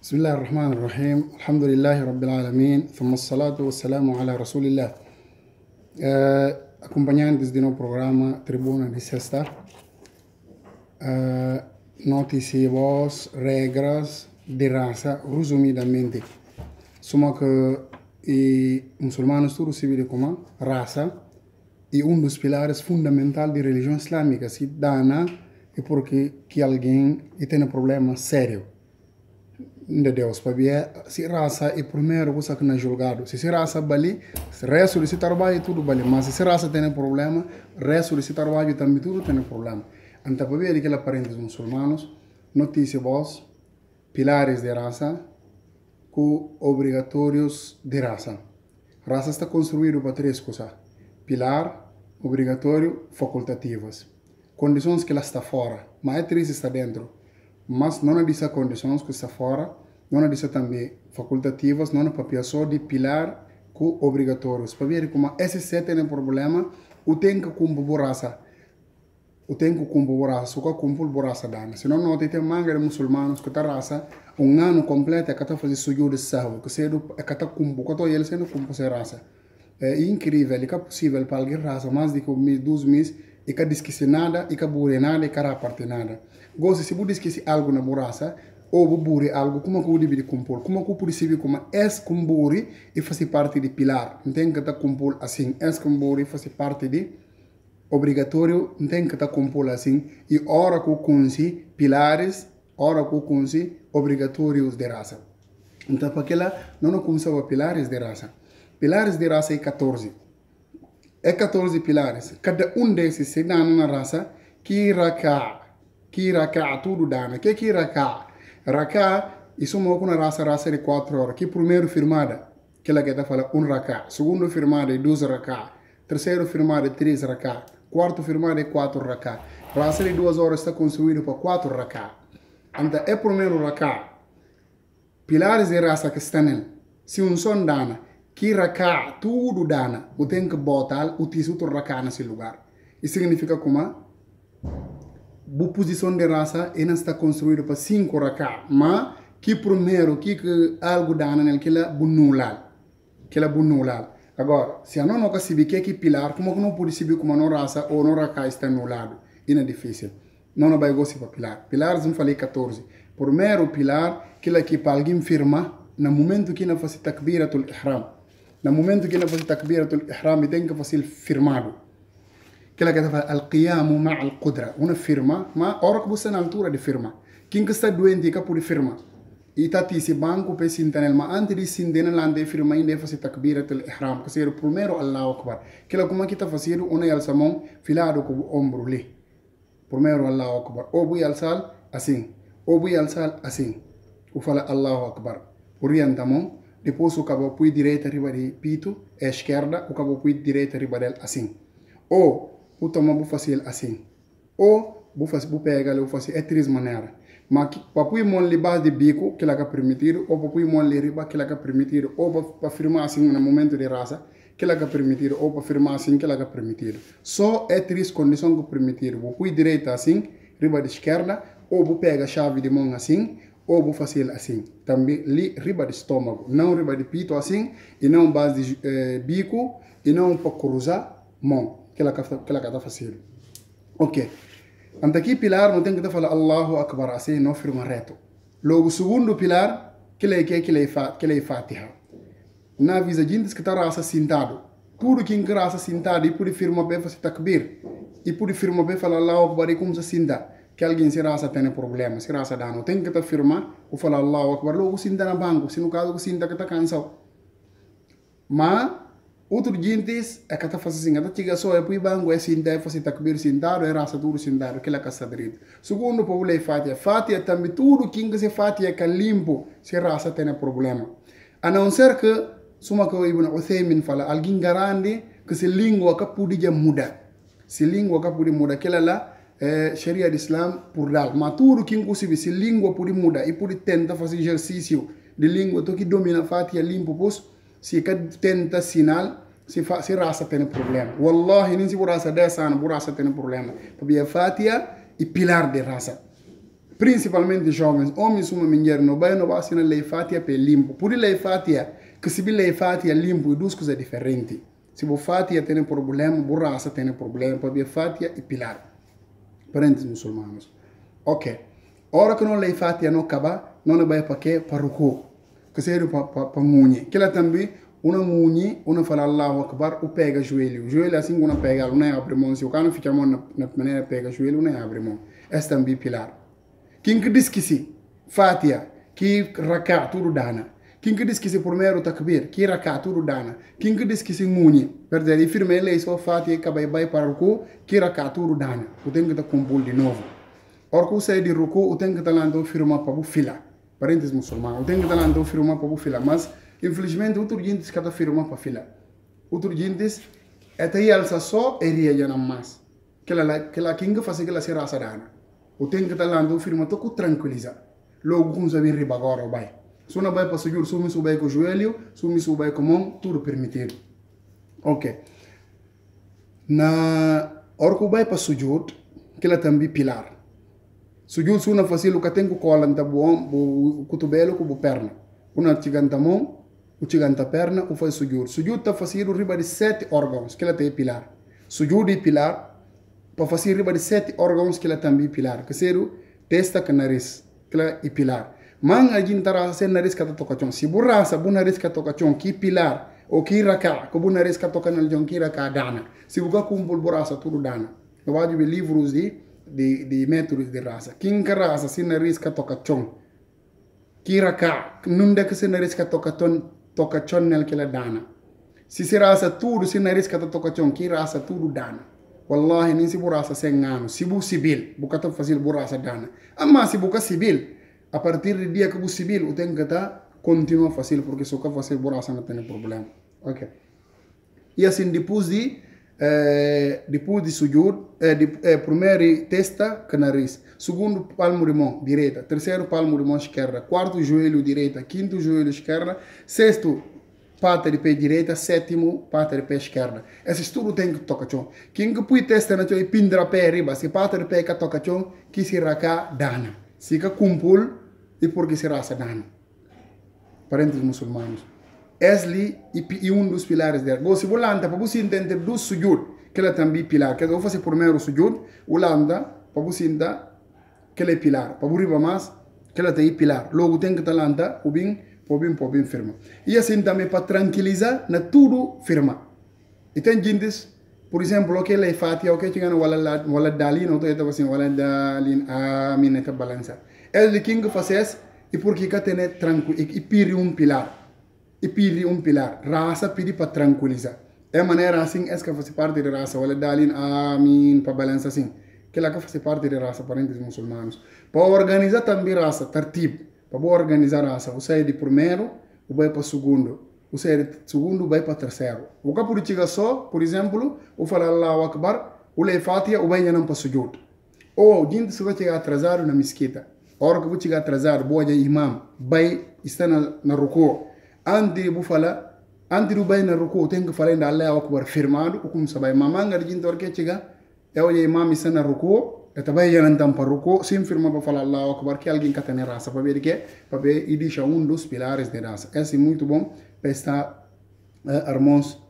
بسم الله الرحمن الرحيم. الحمد لله رب العالمين ثم الصلاة والسلام على رسول الله. Acompanhantes do nosso programa Tribuna de Sexta, noticiamos regras de raça resumidamente. Soma que os muçulmanos tudo se vê como raça e dos pilares fundamentais da religião islâmica. Se dana é porque que alguém tem um problema sério. De Deus, para se raça é primeiro coisa que não é julgado. Se raça bali, o resto de trabalho tudo bali. Mas se raça tem problema, o resto de trabalho também tudo tem problema. Então, para ver que parentes muçulmanos, notícia vos, pilares de raça, com obrigatórios de raça. Raça está construída para três coisas: pilar, obrigatório, facultativas. Condições que ela está fora, mas é três está dentro. Mas não há dessas condições que está fora, não há dessas também facultativas, não há papel só de pilar com obrigatórios. Para ver como esse sete tem problema, o tem que cumprir raça. O tem que cumprir raça, só que cumprir raça dana. Se não tem manga de muçulmanos que tá raça, ano completo é que tá fazendo sujo de sahur, que cedo é que tá cumprir, que tá ele sendo cumprir raça. É incrível, é possível para alguém raça mais de 2 meses e que esquece nada, e que bure nada, e que raparte nada. Gosto se você esquece algo na raça, ou bure algo, como que você deve compor, como que você percebe como é cumprir e faz parte de pilar. Não tem que estar compor assim, é cumprir e faz parte de obrigatório, não tem que estar compor assim, e ora que consi pilares, ora que consi obrigatórios de raça. Então, para aquela, não começava pilares de raça. Pilares de raça é 14. É 14 pilares. Cada desses se dá na raça, que raka tudo dá. Que raka? Raka, isso é uma raça de 4 horas. Que primeiro firmada, que ela quer falar raka. Segundo firmada é 2 raka. Terceiro firmada é 3 raka. Quarto firmada é 4 raka. Raça de 2 horas está construída para 4 raka. Então, é primeiro raka. Pilares de raça que estão nele. Se som dana, que raka tudo dana, o tem que botar o tisuto raka nesse lugar. Isso significa como a posição de raça ainda está construída para 5 raka, mas que primeiro que algo dana nele que ela bunulal, Agora, se a não sabe que é pilar, como que não pode saber como não raça ou não raka está anulado? É difícil. Não vai gostar para pilar. Pilares não falei 14. Primeiro pilar que ela que para alguém firma no momento que não faz takbiratul ihram. No momento que não faz takbiratul ihram, tem que fazer firmado. Que ela quer fazer al-qiyamu ma al-qudra. Uma firma, mas hora que você na altura de firma. Quem que está doente que pode firma. E tá se banco para sintanel, mas antes de sintanel lá de firma ainda fazer takbiratul ihram. Que seja o primeiro Allahu Akbar. Que ela como que está fazendo uma yalsa mão filado com o ombro ali. Primeiro Allahu Akbar. Ou bu yalsal assim. Ou bu yalsal assim. O fala Allahu Akbar. Orienta a mão. Depois o cabo põe direita riba de pito, a esquerda, o cabo põe direita riba dele assim. Ou o toma fazer assim. Ou o pega ele fazer é 3 maneiras. Mas para põe mão ali base de bico que ela quer permitir, ou para põe mão ali riba que ela quer permitir, ou para firmar assim no momento de raça que ela quer permitir, ou para firmar assim que ela quer permitir. Só é 3 condições que permitir. Vou põe direita assim, riba de esquerda, ou vou pega a chave de mão assim, ou vou fazer assim, também riba de estômago, não riba de pito assim, e não base de bico, e não para cruzar mão, que ela está fazendo. Ok. Então aqui pilar não tem que falar Allahu Akbar assim, não firma reto. Logo segundo pilar, que é Fatiha. Na visa gente que está raça sentado, tudo que é raça sentado, e pode firmar bem fazer takbir, e pode firmar bem falar Allahu Akbar e como se senta. Que alguém se raça tem problema, se raça dá, não tem que estar firma, ou falar Allahu Akbar, logo sinta na banco, se no caso que sinta que está cansado. Mas, outro gente é que está fazendo assim, chega só, é para o banco, é sinta, é fazer takbir sentado, é raça tudo sentado, que é que está direito. Segundo, o povo é Fatiha. Fatiha também, tudo que se Fatiha que é limpo, se raça tem problema. A não ser que, suma que o Ibn Uthaymin fala, alguém garante que se língua que pode mudar. Se língua que pode mudar, que lá, Sharia de Islam por dar, mas tudo que inclusive se língua pode mudar e pode tentar fazer exercício de língua, to que domina Fatiha limpo, pois se tenta sinal, se raça tem problema. Wallahi, nem se raça 10 anos, raça tem problema. Porque Fatiha e pilar de raça. principalmente jovens, homens uma mulher, não vai assinar lei fatia para limpo. Por lei fatia, que se lei fatia limpo e duas coisas diferentes. Se o fatia tem problema, o raça tem problema, para ver fatia e pilar. Parentes muçulmanos. Ok. Ora que não lei fatia não acaba, não vai para quê? Para ruku. Que seria para munhe. Que lá também, uma munhe, uma fala Allahu Akbar, o pega joelho. Joelho assim, uma pega, não é abre mão. Se o cara fica mão na maneira pega joelho, não é abre mão. Esse também pilar. Quem que diz que se fatia, que raka, tudo dana. Quem que diz que se primeiro takbir, que raka, tudo dana. Quem que diz que se munhe, perdão, e firme ele só fatia, que vai para ruku, que raka, tudo dana. O tem que estar com de novo. Ora que o sai de ruku, o tem que estar lá firma para o fila. Parentes muçulmanos, o tem que estar lá firma para o fila. Mas, infelizmente, outro gente está firma para fila. Outro gente é que alça só e ria já não mais. Que lá quem que faz que ela se raça dana. O tem que estar lá firma para tranquilizar. Logo, como se vê riba agora, vai. Se não vai para sujud, se me subir com o joelho, se me subir com a mão, tudo permitido. Ok. Na hora que vai para sujud, que ela também pilar. Sujud se não faz o que tem que colar na o cotovelo com a perna. Uma cheganta mão, o cheganta perna, o faz sujud. Sujud está fazendo riba de 7 órgãos, que ela tem pilar. Sujud e pilar, para fazer riba de 7 órgãos que ela também pilar. Que seja testa com nariz, que ela é pilar. Mas a gente está sem nariz que toca chão. Se burraça, bu nariz que toca chão, que pilar, ou que raka, que bu nariz que toca no chão, que raka dana. Se buka kumpul burraça, tudo dana. Eu vou ver livros de métodos de raça. Quem que raça sem nariz que toca chão, que raka, não dá que sem nariz que toca chão nel que ela dana. Se raça tudo sem nariz que toca chão, que raça tudo dana. Wallahi, nem se burraça sem ano. Se bu civil, buka tá fazendo burraça dana. Mas se buka civil, a partir do dia que o civil, o tem que estar continua fácil, porque se o que fazer buraco não tem problema. Ok. E assim, depois de sujud, primeiro testa com nariz, segundo palmo de mão direita, terceiro palmo de mão esquerda, quarto joelho direita, quinto joelho esquerda, sexto pata de pé direita, sétimo pata de pé esquerda. Esses tudo tem que tocar chão. Quem que põe testa na chão e pindra pé riba, se pata de pé que toca chão, que se raca dana. Se que kumpul e porque se raça dana. Parentes muçulmanos. Esli e dos pilares dela. Se você landa para você entender do sujud, que ela também pilar. Que eu faço primeiro sujud, o landa para você entender que ela é pilar. Para você riba mais, que ela tem pilar. Logo tem que estar landa, o bem firma. E assim também para tranquilizar, na tudo firma. E tem gente, por exemplo, que ela é fatia, o que tinha wala dalin, ou então assim, wala dalin, a minha tá balança. É de quem que faz e porque que tem tranquilo, e pire pilar. E pide pilar. Raça pede para tranquilizar. É maneira assim, é que faz parte da raça, wala dalin, amin, para balança assim. Que ela que faz parte da raça, parentes muçulmanos. Para organizar também raça, tartib. Para organizar a raça, você é de primeiro, o vai para segundo. Você é de segundo, vai para terceiro. O que por chegar só, por exemplo, o fala Allahu Akbar, o lei fatia, o vai não para sujud. Ou, gente, se você chegar atrasado na mesquita, a hora que você chegar atrasado, boa de imam, vai estar na ruku. Antes de falar, antes de vai na ruku, tem que falar ainda Allahu Akbar firmado, o como sabe, mamanga de gente, a hora que chegar, é o imam está na ruku. Também já não para ruku, sem firma para falar Allahu Akbar, que alguém que tem raça, para ver que, para ver e deixa dos pilares de raça. Esse é muito bom para estar irmãos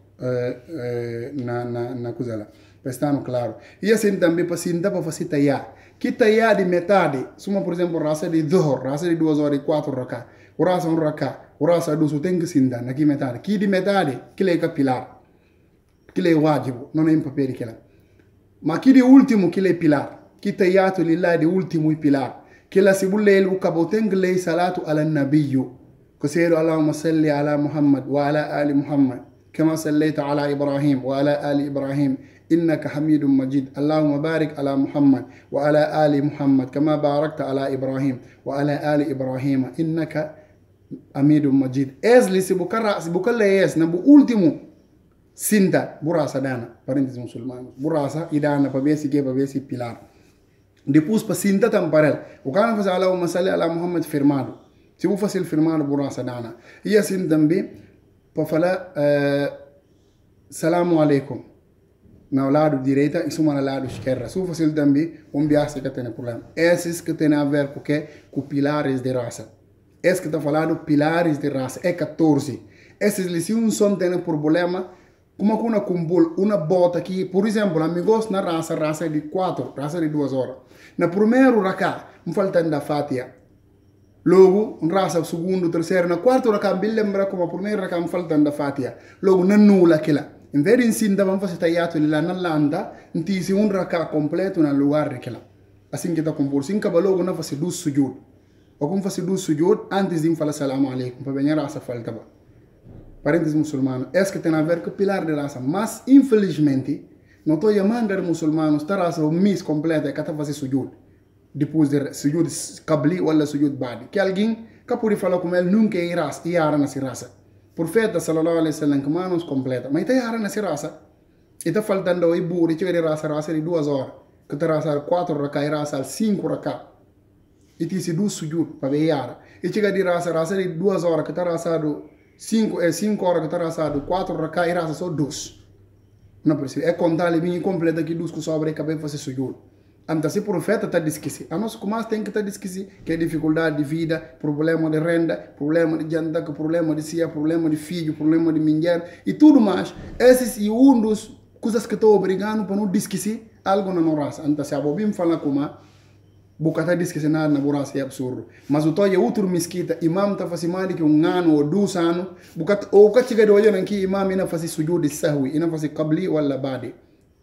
na coisa lá, para estar no claro. E assim também para sentar para fazer tayar. Que tayar de metade, suma por exemplo raça de 2 raça de 2 horas e 4 raka, o raça 1 raka, o raça 2 tem que sentar aqui metade. Que de metade, que é pilar, que é wajibu, não é papel que lá. Mas que de último que é pilar. Que tayato lillahi de último e pilar. Que la sibulle o caboteng lei salatu ala nabiyyu. Kasiru Allahumma salli ala Muhammad wa ala ali Muhammad. Kama sallaita ala Ibrahim wa ala ali Ibrahim. Innaka hamidun majid. Allahumma barik ala Muhammad wa ala ali Muhammad. Kama barakta ala Ibrahim wa ala ali Ibrahim. Innaka hamidun majid. Esli sibuka lees na bu último. Sinta burasa dana. Parentes muçulmanos. Burasa idana para ver se pilar. Depois para sinta tamparel. O cara faz Allahumma salli ala Muhammad firmado. Se eu fazer firmado burasa dana. E assim também para falar salamu alaikum. no lado direita e suma no lado esquerdo. Se fácil também, biasa que tem problema. Esses que tem a ver com que? Com pilares de raça. Esse que está falando pilares de raça é 14. Esses lições são tem problema, como uma cumbul, uma bota aqui, por exemplo, amigos na raça é de 4, raça de 2 horas. Na primeiro raka, falta da fatia. Logo, raça segundo, terceiro, na quarto raka, lembra como a primeira raka falta da fatia. Logo, não nula aquela. Em vez de ensinar, vamos fazer tagliato lá na landa, intisi raka completo no lugar daquela. Assim que está cumbul, assim que logo não faz 2 sujud. Ou como faz 2 sujud, antes de falar salam alaikum, para bem a raça falta ba. Parentes muçulmanos, é que tem a ver com o pilar de raça, mas infelizmente, não estou chamando os muçulmanos, esta raça é miss completa, que está fazendo sujud. Depois de sujud kabli ou sujud badi. Que alguém que pode falar com ele nunca é raça, e ara nessa raça. Profeta sallallahu alaihi wasallam, que manos completa, mas está ara nessa raça. E está faltando o burro, e chega de raça de 2 horas, que está raça 4 raka, e raça 5 raka. E tem 2 sujud para ver ara. E chega de raça de 2 horas, que está raça 5 horas que está raçado, 4 raka e raça só 2. Não precisa. É contar ele bem completo aqui 2 que sobra e acabei de fazer sujud. Então, se o profeta está esquecido, a nossa comanda tem que estar esquecido, que é dificuldade de vida, problema de renda, problema de janta, problema de cia, problema de filho, problema de mulher e tudo mais. Esses e um dos coisas que estou obrigando para não esquecer algo na nossa raça. Então, se a bobim fala como Bukata diz que se nada na buraça é absurdo. Mas o toye outro mesquita, imam está fazendo mais que 1 ano ou 2 anos. Ou que chega de olhar aqui, imam ainda faz sujud de sahwi, ainda faz kabli ou badi.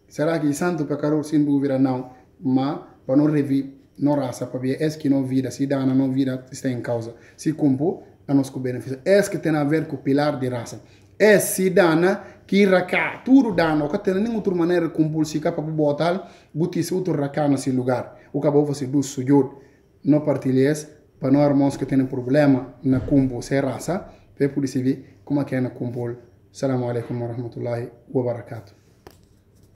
Será que santo pecador sem dúvida não? Mas para não rever não raça, para ver que não vida, se dana não vida está em causa. Se cumpre, a nosso benefício. Que tem a ver com o pilar de raça. Se dana que raka, tudo dana, que tem nenhuma outra maneira de cumprir se capa para botar, butir outro raka nesse lugar. O que vou fazer 2 sujud, não partilhes, para nós irmãos que têm problema na cumbu sem raça, para poder ver como é que é na cumbu. Assalamu alaikum wa rahmatullahi wa barakatuh.